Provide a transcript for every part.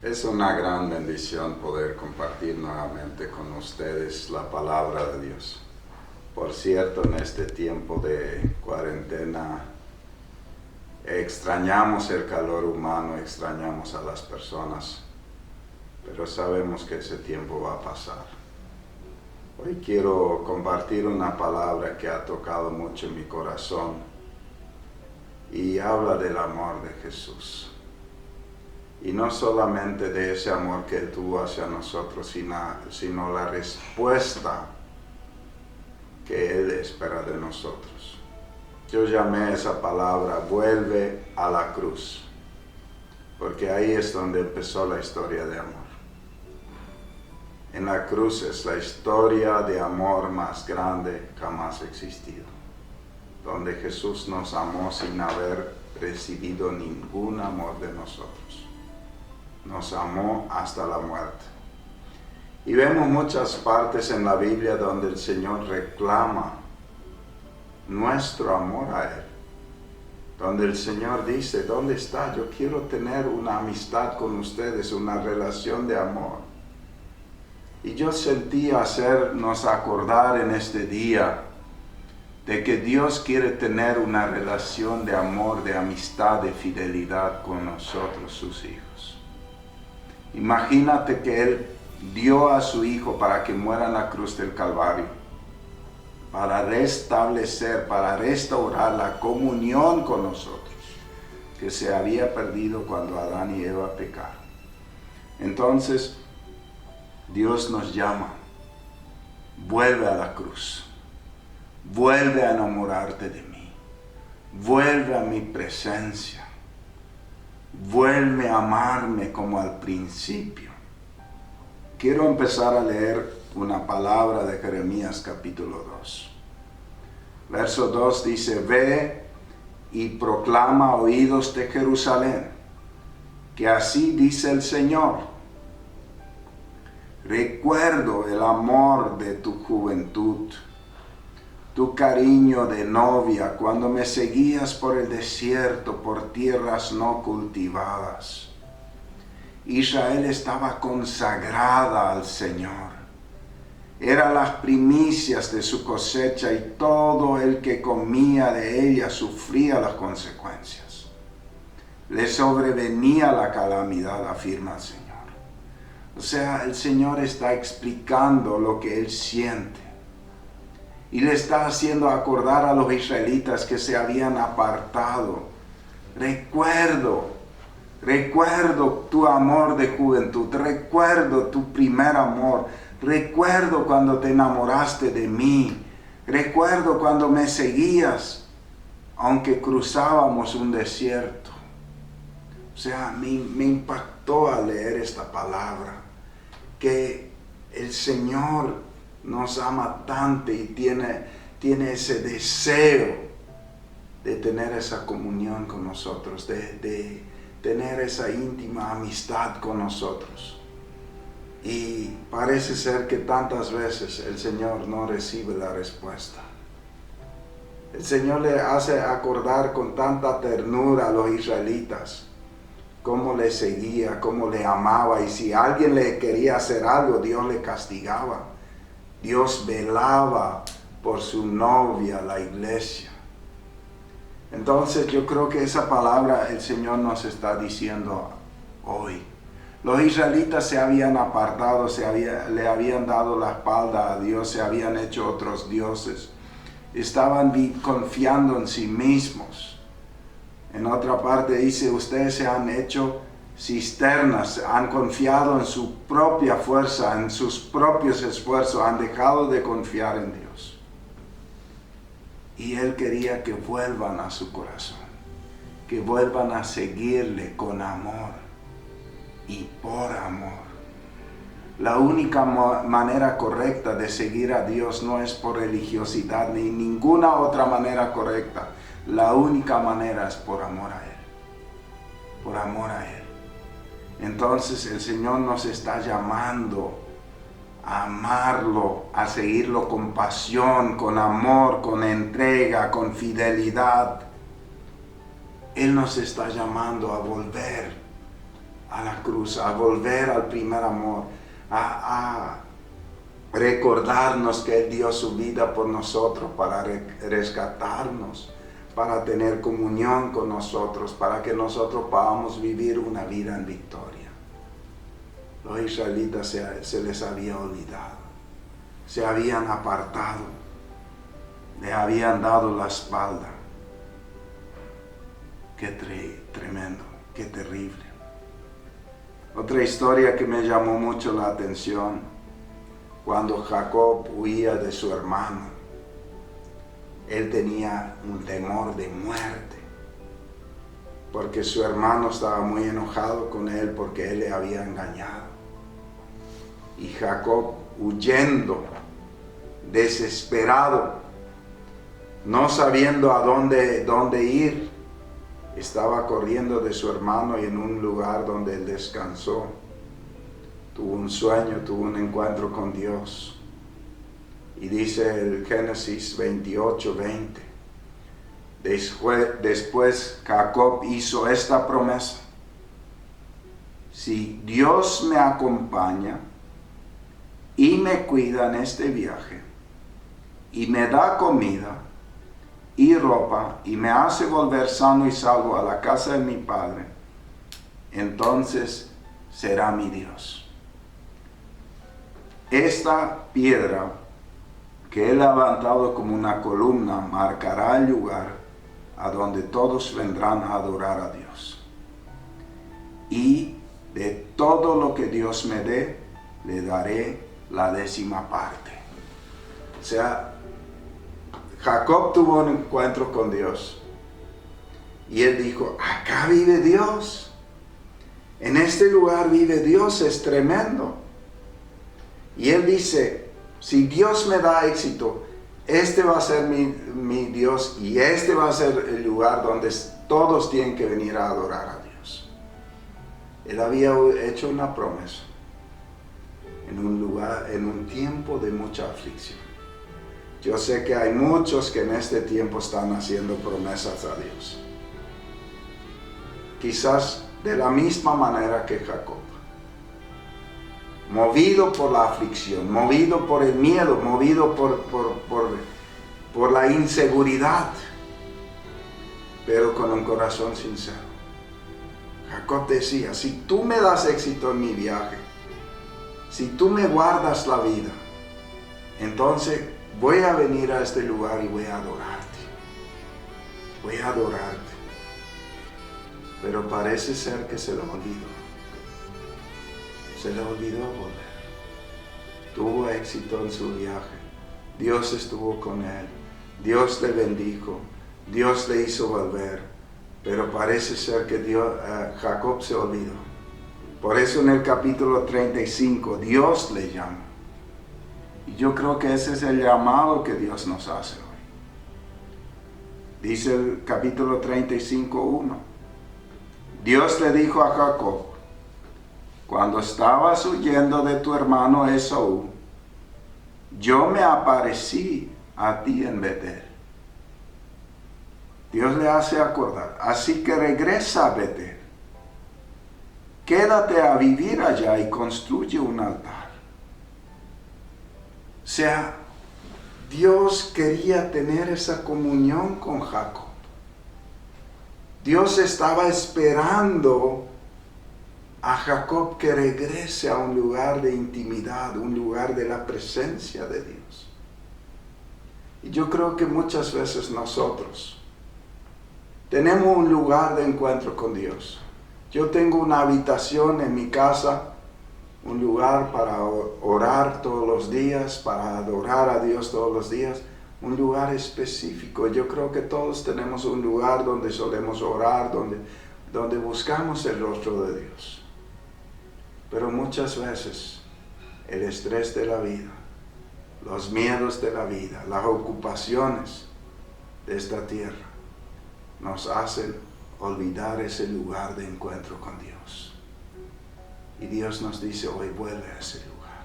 Es una gran bendición poder compartir nuevamente con ustedes la palabra de Dios. Por cierto, en este tiempo de cuarentena extrañamos el calor humano, extrañamos a las personas, pero sabemos que ese tiempo va a pasar. Hoy quiero compartir una palabra que ha tocado mucho en mi corazón y habla del amor de Jesús. Y no solamente de ese amor que Él tuvo hacia nosotros, sino la respuesta que Él espera de nosotros. Yo llamé esa palabra, vuelve a la cruz, porque ahí es donde empezó la historia de amor. En la cruz es la historia de amor más grande jamás existido, donde Jesús nos amó sin haber recibido ningún amor de nosotros. Nos amó hasta la muerte. Y vemos muchas partes en la Biblia donde el Señor reclama nuestro amor a Él. Donde el Señor dice, ¿dónde está? Yo quiero tener una amistad con ustedes, una relación de amor. Y yo sentí hacernos acordar en este día de que Dios quiere tener una relación de amor, de amistad, de fidelidad con nosotros, sus hijos. Imagínate que Él dio a su Hijo para que muera en la cruz del Calvario, para restablecer, para restaurar la comunión con nosotros, que se había perdido cuando Adán y Eva pecaron. Entonces, Dios nos llama, vuelve a la cruz, vuelve a enamorarte de mí, vuelve a mi presencia. Vuelve a amarme como al principio. Quiero empezar a leer una palabra de Jeremías capítulo 2. Verso 2 dice, ve y proclama a oídos de Jerusalén, que así dice el Señor. Recuerdo el amor de tu juventud, tu cariño de novia, cuando me seguías por el desierto, por tierras no cultivadas. Israel estaba consagrada al Señor. Eran las primicias de su cosecha y todo el que comía de ella sufría las consecuencias. Le sobrevenía la calamidad, afirma el Señor. O sea, el Señor está explicando lo que Él siente. Y le está haciendo acordar a los israelitas que se habían apartado. Recuerdo tu amor de juventud, recuerdo tu primer amor, recuerdo cuando te enamoraste de mí, recuerdo cuando me seguías, aunque cruzábamos un desierto. O sea, me impactó al leer esta palabra, que el Señor nos ama tanto y tiene ese deseo de tener esa comunión con nosotros, de tener esa íntima amistad con nosotros. Y parece ser que tantas veces el Señor no recibe la respuesta. El Señor le hace acordar con tanta ternura a los israelitas cómo le seguía, cómo le amaba, y si alguien le quería hacer algo, Dios le castigaba. Dios velaba por su novia, la iglesia. Entonces yo creo que esa palabra el Señor nos está diciendo hoy. Los israelitas se habían apartado, le habían dado la espalda a Dios, se habían hecho otros dioses. Estaban confiando en sí mismos. En otra parte dice, ustedes se han hecho cisternas, han confiado en su propia fuerza, en sus propios esfuerzos, han dejado de confiar en Dios. Y Él quería que vuelvan a su corazón, que vuelvan a seguirle con amor y por amor. La única manera correcta de seguir a Dios no es por religiosidad ni ninguna otra manera correcta. La única manera es por amor a Él, por amor a Él. Entonces el Señor nos está llamando a amarlo, a seguirlo con pasión, con amor, con entrega, con fidelidad. Él nos está llamando a volver a la cruz, a volver al primer amor, a recordarnos que Él dio su vida por nosotros para rescatarnos, para tener comunión con nosotros, para que nosotros podamos vivir una vida en victoria. Los israelitas se les había olvidado, se habían apartado, le habían dado la espalda. Qué tremendo, qué terrible. Otra historia que me llamó mucho la atención, cuando Jacob huía de su hermano, él tenía un temor de muerte, porque su hermano estaba muy enojado con él porque él le había engañado. Y Jacob, huyendo, desesperado, no sabiendo a dónde ir, estaba corriendo de su hermano, y en un lugar donde él descansó, tuvo un sueño, tuvo un encuentro con Dios. Y dice el Génesis 28:20, después Jacob hizo esta promesa: si Dios me acompaña y me cuida en este viaje, y me da comida y ropa, y me hace volver sano y salvo a la casa de mi padre, entonces será mi Dios. Esta piedra que he levantado como una columna marcará el lugar a donde todos vendrán a adorar a Dios. Y de todo lo que Dios me dé, le daré la 10ª parte. O sea, Jacob tuvo un encuentro con Dios, y él dijo: acá vive Dios, en este lugar vive Dios, es tremendo. Y él dice: si Dios me da éxito, este va a ser mi Dios, y este va a ser el lugar donde todos tienen que venir a adorar a Dios. Él había hecho una promesa en un tiempo de mucha aflicción. Yo sé que hay muchos que en este tiempo están haciendo promesas a Dios, quizás de la misma manera que Jacob, movido por la aflicción, movido por el miedo, movido por la inseguridad, pero con un corazón sincero. Jacob decía: si tú me das éxito en mi viaje, si tú me guardas la vida, entonces voy a venir a este lugar y voy a adorarte. Voy a adorarte. Pero parece ser que se le olvidó. Se le olvidó volver. Tuvo éxito en su viaje. Dios estuvo con él. Dios le bendijo. Dios le hizo volver. Pero parece ser que Jacob se olvidó. Por eso en el capítulo 35 Dios le llama. Y yo creo que ese es el llamado que Dios nos hace hoy. Dice el capítulo 35:1. Dios le dijo a Jacob: cuando estabas huyendo de tu hermano Esaú, yo me aparecí a ti en Betel. Dios le hace acordar: así que regresa a Betel. Quédate a vivir allá y construye un altar. O sea, Dios quería tener esa comunión con Jacob. Dios estaba esperando a Jacob que regrese a un lugar de intimidad, un lugar de la presencia de Dios. Y yo creo que muchas veces nosotros tenemos un lugar de encuentro con Dios. Yo tengo una habitación en mi casa, un lugar para orar todos los días, para adorar a Dios todos los días, un lugar específico. Yo creo que todos tenemos un lugar donde solemos orar, donde buscamos el rostro de Dios. Pero muchas veces el estrés de la vida, los miedos de la vida, las ocupaciones de esta tierra nos hacen olvidar ese lugar de encuentro con Dios. Y Dios nos dice hoy: vuelve a ese lugar.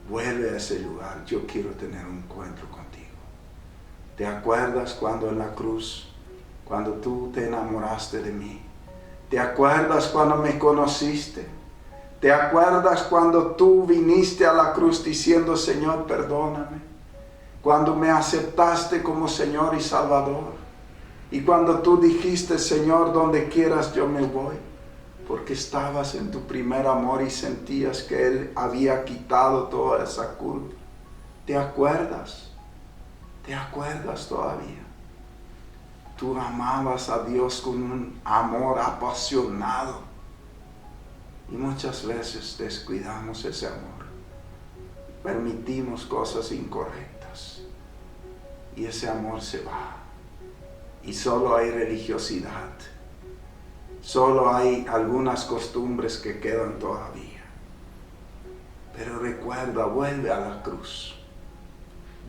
Vuelve a ese lugar. Yo quiero tener un encuentro contigo. ¿Te acuerdas cuando en la cruz, cuando tú te enamoraste de mí? ¿Te acuerdas cuando me conociste? ¿Te acuerdas cuando tú viniste a la cruz diciendo, Señor, perdóname? Cuando me aceptaste como Señor y Salvador. Y cuando tú dijiste, Señor, donde quieras yo me voy. Porque estabas en tu primer amor y sentías que Él había quitado toda esa culpa. ¿Te acuerdas? ¿Te acuerdas todavía? Tú amabas a Dios con un amor apasionado. Y muchas veces descuidamos ese amor. Permitimos cosas incorrectas. Y ese amor se va. Y solo hay religiosidad. Solo hay algunas costumbres que quedan todavía. Pero recuerda, vuelve a la cruz.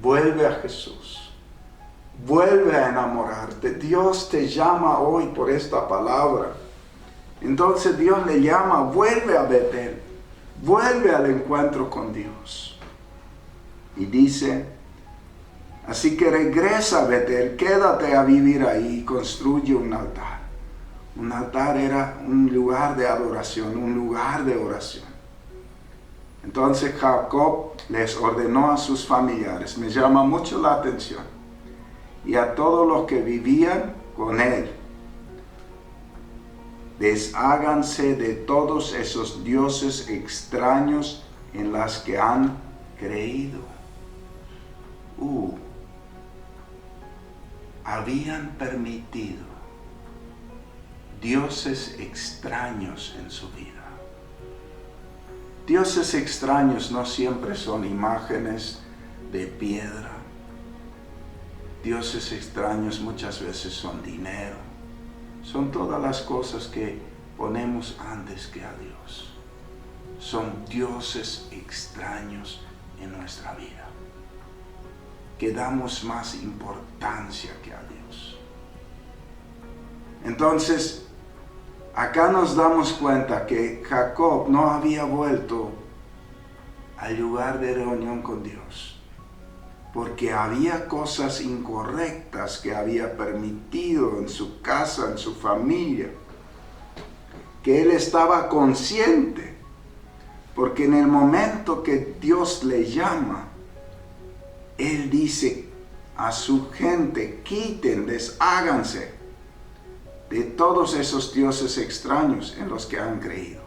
Vuelve a Jesús. Vuelve a enamorarte. Dios te llama hoy por esta palabra. Entonces Dios le llama, vuelve a Betel. Vuelve al encuentro con Dios. Y dice, así que regresa a Betel, quédate a vivir ahí y construye un altar. Un altar era un lugar de adoración, un lugar de oración. Entonces Jacob les ordenó a sus familiares, me llama mucho la atención, y a todos los que vivían con él, desháganse de todos esos dioses extraños en los que han creído. Habían permitido dioses extraños en su vida. Dioses extraños no siempre son imágenes de piedra. Dioses extraños muchas veces son dinero. Son todas las cosas que ponemos antes que a Dios. Son dioses extraños en nuestra vida, que damos más importancia que a Dios. Entonces, acá nos damos cuenta que Jacob no había vuelto al lugar de reunión con Dios, porque había cosas incorrectas que había permitido en su casa, en su familia, que él estaba consciente, porque en el momento que Dios le llama, él dice a su gente, quiten, desháganse de todos esos dioses extraños en los que han creído.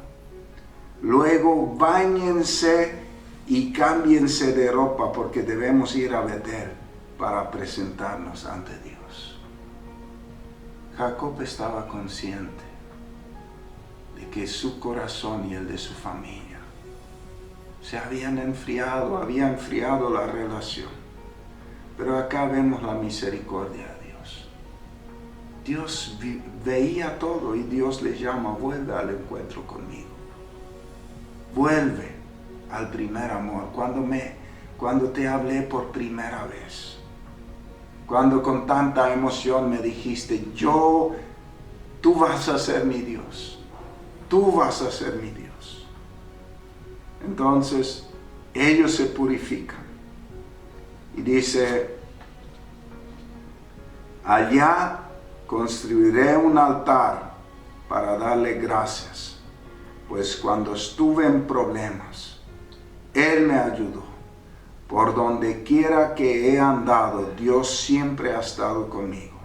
Luego báñense y cámbiense de ropa, porque debemos ir a Betel para presentarnos ante Dios. Jacob estaba consciente de que su corazón y el de su familia se habían enfriado, había enfriado la relación. Pero acá vemos la misericordia de Dios. Dios veía todo y Dios le llama, vuelve al encuentro conmigo. Vuelve al primer amor, cuando te hablé por primera vez. Cuando con tanta emoción me dijiste, tú vas a ser mi Dios. Tú vas a ser mi Dios. Entonces, ellos se purifican. Y dice, allá construiré un altar para darle gracias, pues cuando estuve en problemas, Él me ayudó. Por donde quiera que he andado, Dios siempre ha estado conmigo.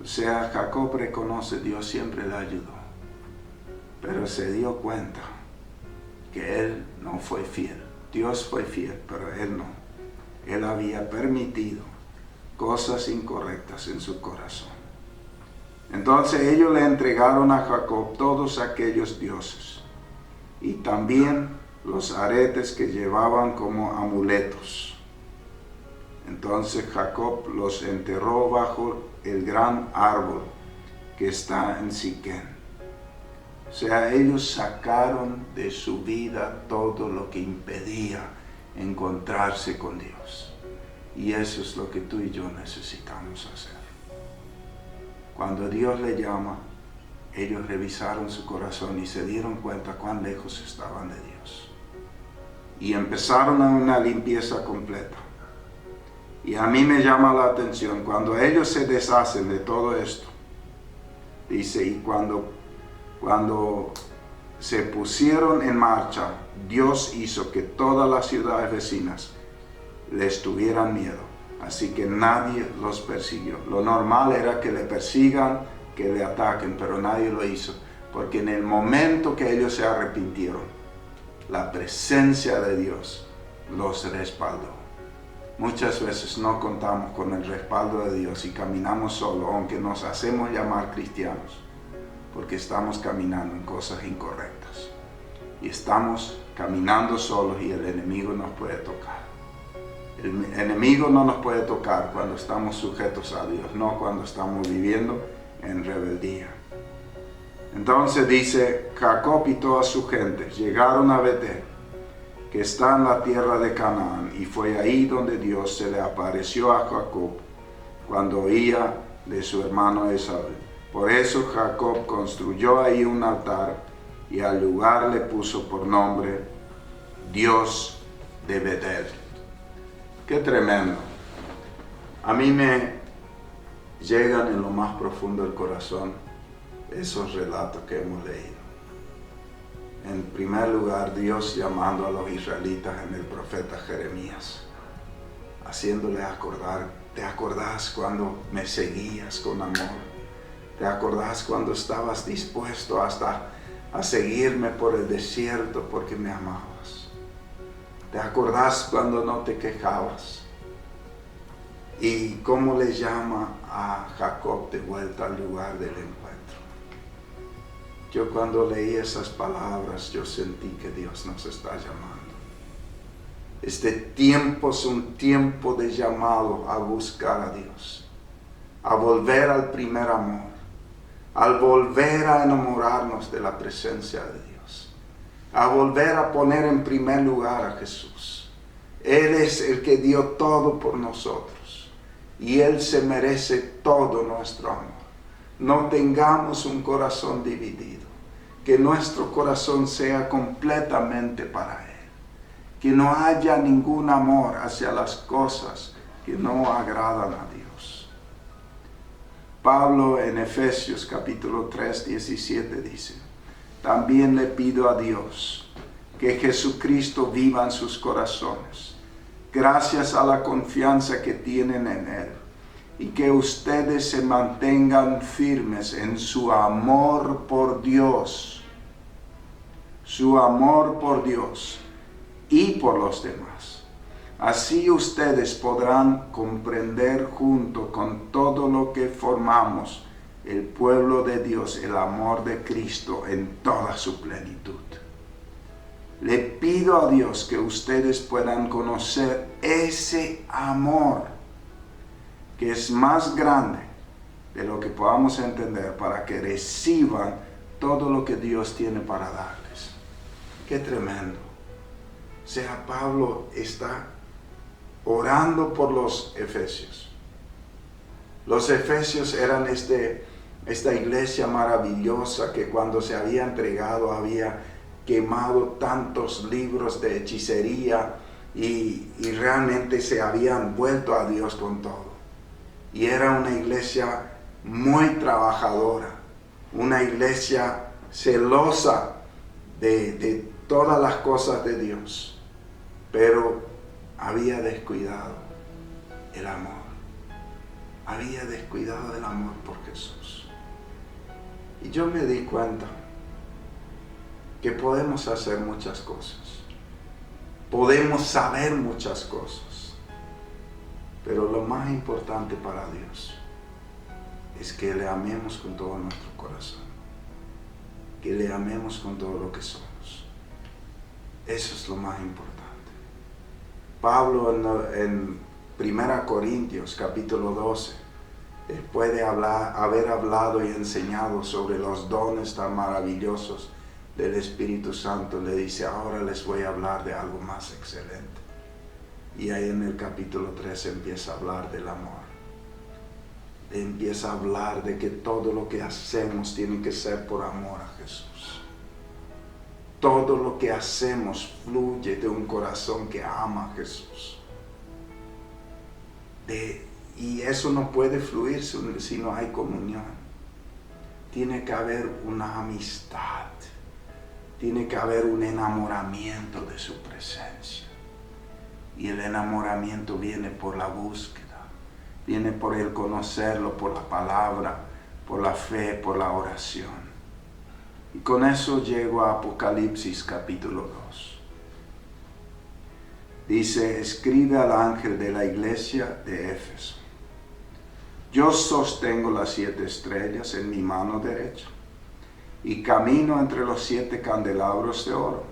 O sea, Jacob reconoce, Dios siempre le ayudó, pero se dio cuenta que él no fue fiel. Dios fue fiel, pero él no. Él había permitido cosas incorrectas en su corazón. Entonces ellos le entregaron a Jacob todos aquellos dioses y también los aretes que llevaban como amuletos. Entonces Jacob los enterró bajo el gran árbol que está en Siquén. O sea, ellos sacaron de su vida todo lo que impedía encontrarse con Dios. Y eso es lo que tú y yo necesitamos hacer. Cuando Dios le llama, ellos revisaron su corazón y se dieron cuenta cuán lejos estaban de Dios. Y empezaron a una limpieza completa. Y a mí me llama la atención, cuando ellos se deshacen de todo esto, dice, y cuando Cuando se pusieron en marcha, Dios hizo que todas las ciudades vecinas les tuvieran miedo. Así que nadie los persiguió. Lo normal era que le persigan, que le ataquen, pero nadie lo hizo. Porque en el momento que ellos se arrepintieron, la presencia de Dios los respaldó. Muchas veces no contamos con el respaldo de Dios y caminamos solos, aunque nos hacemos llamar cristianos, porque estamos caminando en cosas incorrectas. Y estamos caminando solos y el enemigo nos puede tocar. El enemigo no nos puede tocar cuando estamos sujetos a Dios, no cuando estamos viviendo en rebeldía. Entonces dice, Jacob y toda su gente llegaron a Betel, que está en la tierra de Canaán, y fue ahí donde Dios se le apareció a Jacob cuando oía de su hermano Esaú. Por eso Jacob construyó ahí un altar y al lugar le puso por nombre Dios de Betel. ¡Qué tremendo! A mí me llegan en lo más profundo del corazón esos relatos que hemos leído. En primer lugar, Dios llamando a los israelitas en el profeta Jeremías, haciéndole acordar, ¿te acordás cuando me seguías con amor? ¿Te acordás cuando estabas dispuesto hasta a seguirme por el desierto porque me amabas? ¿Te acordás cuando no te quejabas? ¿Y cómo le llama a Jacob de vuelta al lugar del encuentro? Yo cuando leí esas palabras, yo sentí que Dios nos está llamando. Este tiempo es un tiempo de llamado a buscar a Dios, a volver al primer amor, al volver a enamorarnos de la presencia de Dios, a volver a poner en primer lugar a Jesús. Él es el que dio todo por nosotros y Él se merece todo nuestro amor. No tengamos un corazón dividido, que nuestro corazón sea completamente para Él, que no haya ningún amor hacia las cosas que no agradan a Dios. Pablo en Efesios capítulo 3, 17 dice, también le pido a Dios que Jesucristo viva en sus corazones, gracias a la confianza que tienen en Él, y que ustedes se mantengan firmes en su amor por Dios, y por los demás. Así ustedes podrán comprender junto con todo lo que formamos el pueblo de Dios, el amor de Cristo en toda su plenitud. Le pido a Dios que ustedes puedan conocer ese amor que es más grande de lo que podamos entender, para que reciban todo lo que Dios tiene para darles. ¡Qué tremendo! O sea, Pablo está orando por los efesios. Los efesios eran esta iglesia maravillosa que cuando se había entregado había quemado tantos libros de hechicería y realmente se habían vuelto a Dios con todo. Y era una iglesia muy trabajadora, una iglesia celosa de todas las cosas de Dios, pero había descuidado el amor, había descuidado el amor por Jesús. Y yo me di cuenta que podemos hacer muchas cosas, podemos saber muchas cosas, pero lo más importante para Dios es que le amemos con todo nuestro corazón, que le amemos con todo lo que somos. Eso es lo más importante. Pablo en 1 Corintios capítulo 12, después de haber hablado y enseñado sobre los dones tan maravillosos del Espíritu Santo, le dice, ahora les voy a hablar de algo más excelente. Y ahí en el capítulo 3 empieza a hablar del amor. Empieza a hablar de que todo lo que hacemos tiene que ser por amor a Jesús. Todo lo que hacemos fluye de un corazón que ama a Jesús. Y eso no puede fluir si no hay comunión. tiene que haber una amistad, tiene que haber un enamoramiento de su presencia. Y el enamoramiento viene por la búsqueda, viene por el conocerlo, por la palabra, por la fe, por la oración. Y con eso llego a Apocalipsis capítulo 2. Dice, escribe al ángel de la iglesia de Éfeso. Yo sostengo las 7 estrellas en mi mano derecha y camino entre los 7 candelabros de oro.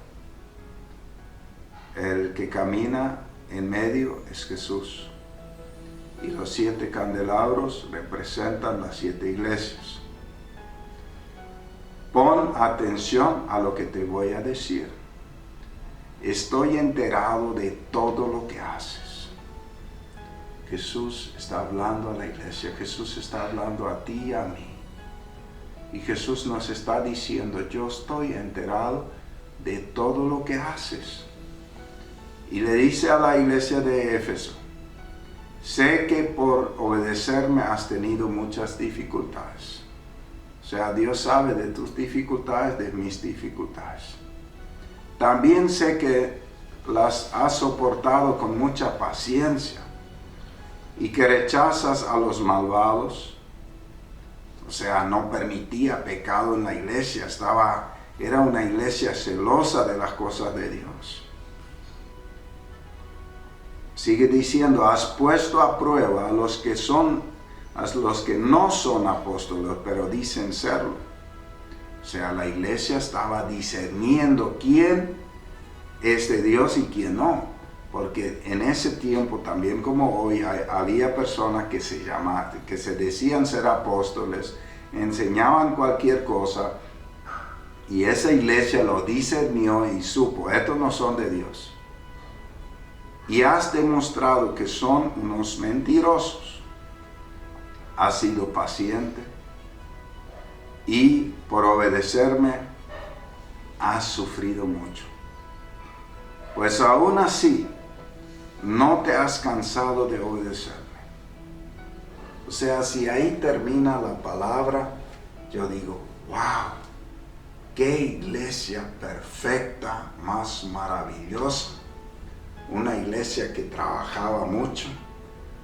El que camina en medio es Jesús y los 7 candelabros representan las 7 iglesias. Pon atención a lo que te voy a decir. Estoy enterado de todo lo que haces. Jesús está hablando a la iglesia, Jesús está hablando a ti y a mí. Y Jesús nos está diciendo, yo estoy enterado de todo lo que haces. Y le dice a la iglesia de Éfeso, sé que por obedecerme has tenido muchas dificultades. O sea, Dios sabe de tus dificultades, de mis dificultades. También sé que las has soportado con mucha paciencia y que rechazas a los malvados. O sea, no permitía pecado en la iglesia, era una iglesia celosa de las cosas de Dios. Sigue diciendo, has puesto a prueba a los que no son apóstoles, pero dicen serlo. O sea, la iglesia estaba discerniendo quién es de Dios y quién no. Porque en ese tiempo, también como hoy, había personas que se decían ser apóstoles, enseñaban cualquier cosa, y esa iglesia lo discernió y supo, estos no son de Dios. Y has demostrado que son unos mentirosos. Has sido paciente y por obedecerme has sufrido mucho. Pues aún así, no te has cansado de obedecerme. O sea, si ahí termina la palabra, yo digo, wow, qué iglesia perfecta, más maravillosa. Una iglesia que trabajaba mucho,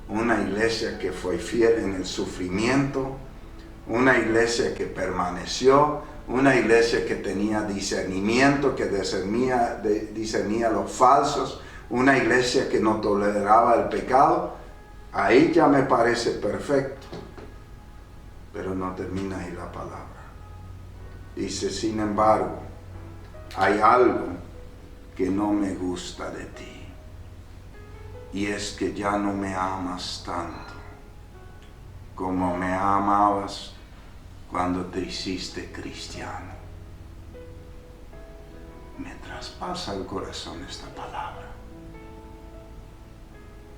una iglesia que fue fiel en el sufrimiento, una iglesia que permaneció, una iglesia que tenía discernimiento, que discernía los falsos, una iglesia que no toleraba el pecado. Ahí ya me parece perfecto. Pero no termina ahí la palabra. Dice, sin embargo, hay algo que no me gusta de ti. Y es que ya no me amas tanto como me amabas cuando te hiciste cristiano. Me traspasa el corazón esta palabra.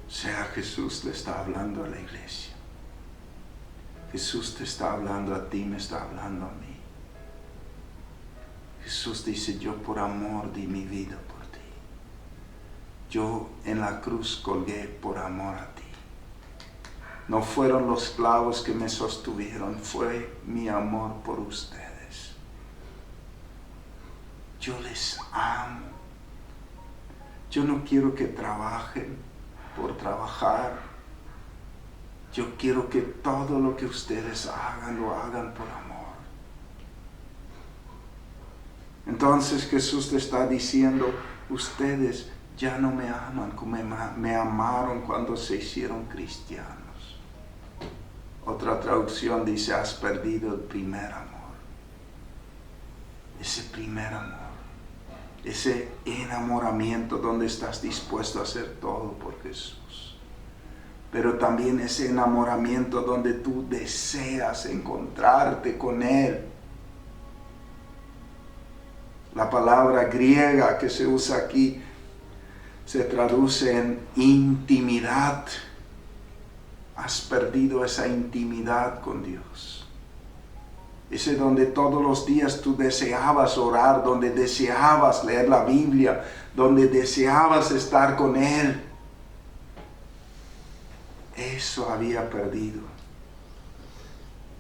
O sea, Jesús le está hablando a la iglesia. Jesús te está hablando a ti, me está hablando a mí. Jesús dice, yo por amor di mi vida por ti. Yo en la cruz colgué por amor a ti. No fueron los clavos que me sostuvieron, fue mi amor por ustedes. Yo les amo. Yo no quiero que trabajen por trabajar. Yo quiero que todo lo que ustedes hagan, lo hagan por amor. Entonces Jesús te está diciendo, ustedes ya no me aman como me amaron cuando se hicieron cristianos. Otra traducción dice, has perdido el primer amor. Ese primer amor. Ese enamoramiento donde estás dispuesto a hacer todo por Jesús. Pero también ese enamoramiento donde tú deseas encontrarte con Él. La palabra griega que se usa aquí se traduce en intimidad. Has perdido esa intimidad con Dios. Ese donde todos los días tú deseabas orar, donde deseabas leer la Biblia, donde deseabas estar con Él. Eso había perdido.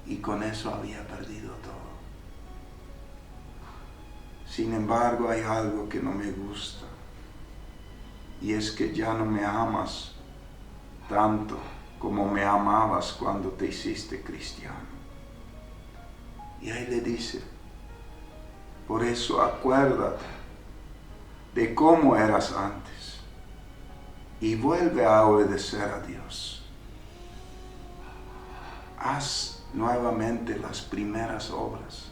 y con eso había perdido todo. Sin embargo, hay algo que no me gusta, y es que ya no me amas tanto como me amabas cuando te hiciste cristiano. Y ahí le dice, por eso acuérdate de cómo eras antes y vuelve a obedecer a Dios. Haz nuevamente las primeras obras.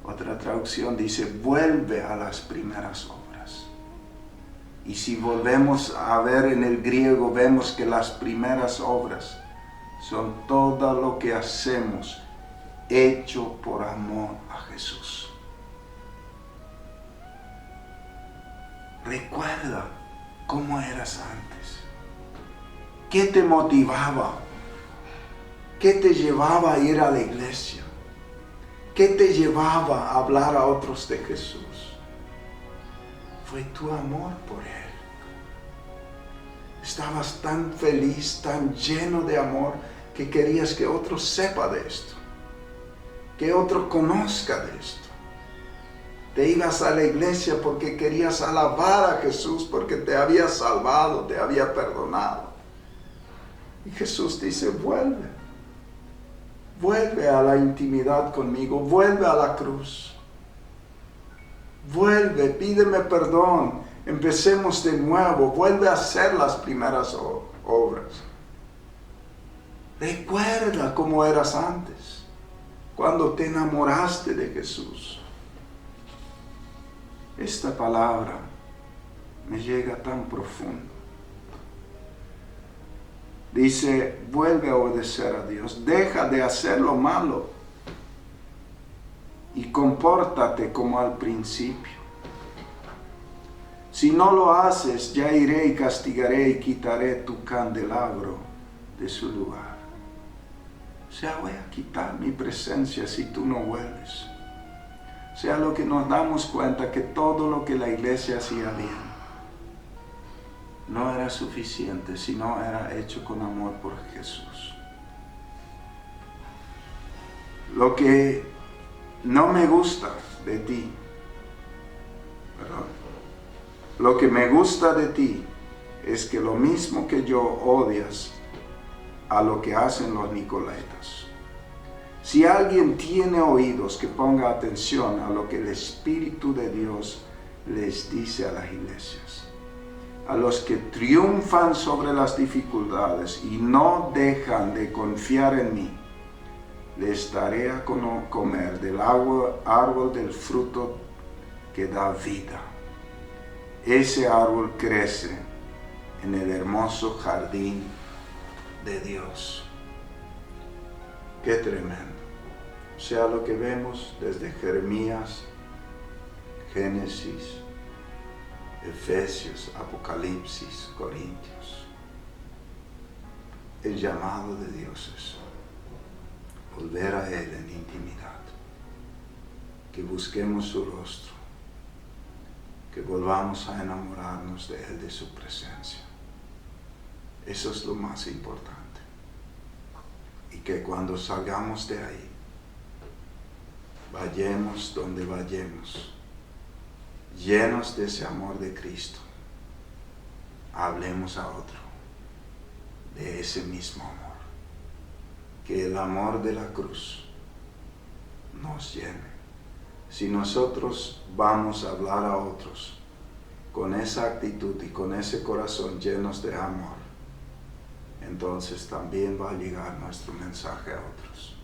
Otra traducción dice, vuelve a las primeras obras. Y si volvemos a ver en el griego, vemos que las primeras obras son todo lo que hacemos hecho por amor a Jesús. Recuerda cómo eras antes. ¿Qué te motivaba? ¿Qué te llevaba a ir a la iglesia? ¿Qué te llevaba a hablar a otros de Jesús? Fue tu amor por Él. Estabas tan feliz, tan lleno de amor, que querías que otro sepa de esto, que otro conozca de esto. Te ibas a la iglesia porque querías alabar a Jesús, porque te había salvado, te había perdonado. Y Jesús dice, vuelve a la intimidad conmigo, vuelve a la cruz. Vuelve, pídeme perdón, empecemos de nuevo, vuelve a hacer las primeras obras. Recuerda cómo eras antes, cuando te enamoraste de Jesús. Esta palabra me llega tan profundo. Dice, vuelve a obedecer a Dios, deja de hacer lo malo y compórtate como al principio. Si no lo haces, ya iré y castigaré y quitaré tu candelabro de su lugar. O sea, voy a quitar mi presencia si tú no vuelves. O sea, lo que nos damos cuenta que todo lo que la iglesia hacía bien no era suficiente, sino era hecho con amor por Jesús. Lo que no me gusta de ti, lo que me gusta de ti es que lo mismo que yo odias a lo que hacen los nicolaitas. Si alguien tiene oídos, que ponga atención a lo que el Espíritu de Dios les dice a las iglesias. A los que triunfan sobre las dificultades y no dejan de confiar en mí, les daré a comer del árbol del fruto que da vida. Ese árbol crece en el hermoso jardín de Dios. Qué tremendo. O sea, lo que vemos desde Jeremías, Génesis, Efesios, Apocalipsis, Corintios. El llamado de Dios es volver a Él en intimidad, que busquemos su rostro, que volvamos a enamorarnos de Él, de su presencia. Eso es lo más importante. Y que cuando salgamos de ahí, vayamos donde vayamos, llenos de ese amor de Cristo, hablemos a otro de ese mismo amor. Que el amor de la cruz nos llene. Si nosotros vamos a hablar a otros con esa actitud y con ese corazón llenos de amor, entonces también va a llegar nuestro mensaje a otros.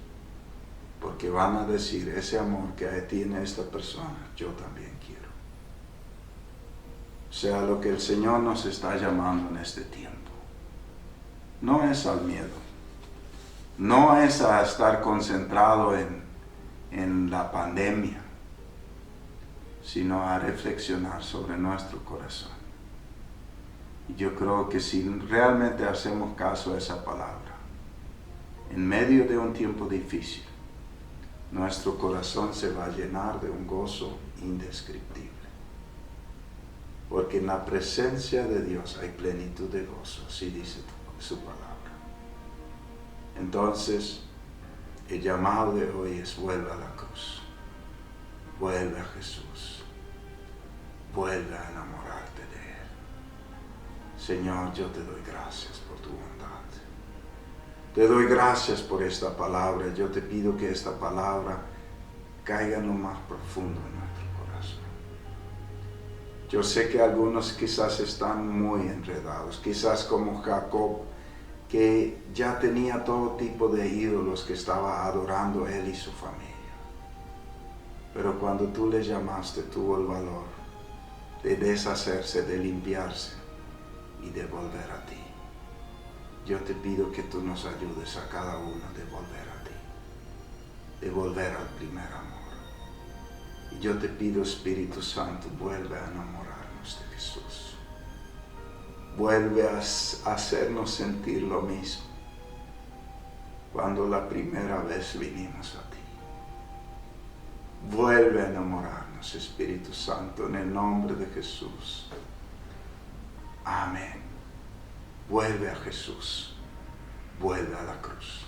Porque van a decir, ese amor que tiene esta persona, yo también quiero. O sea, lo que el Señor nos está llamando en este tiempo no es al miedo, no es a estar concentrado en la pandemia, sino a reflexionar sobre nuestro corazón. Y yo creo que si realmente hacemos caso a esa palabra, en medio de un tiempo difícil, nuestro corazón se va a llenar de un gozo indescriptible. Porque en la presencia de Dios hay plenitud de gozo, así dice su palabra. Entonces, El llamado de hoy es: vuelve a la cruz, vuelve a Jesús, vuelve a enamorarte de Él. Señor, yo te doy gracias por tu bondad. Te doy gracias por esta palabra. Yo te pido que esta palabra caiga en lo más profundo de nuestro corazón. Yo sé que algunos quizás están muy enredados, quizás como Jacob, que ya tenía todo tipo de ídolos que estaba adorando él y su familia. Pero cuando tú le llamaste, tuvo el valor de deshacerse, de limpiarse y de volver a ti. Yo te pido que tú nos ayudes a cada uno de volver a ti, de volver al primer amor. Y yo te pido, Espíritu Santo, vuelve a enamorarnos de Jesús. Vuelve a hacernos sentir lo mismo cuando la primera vez vinimos a ti. Vuelve a enamorarnos, Espíritu Santo, en el nombre de Jesús. Amén. Vuelve a Jesús, vuelve a la cruz.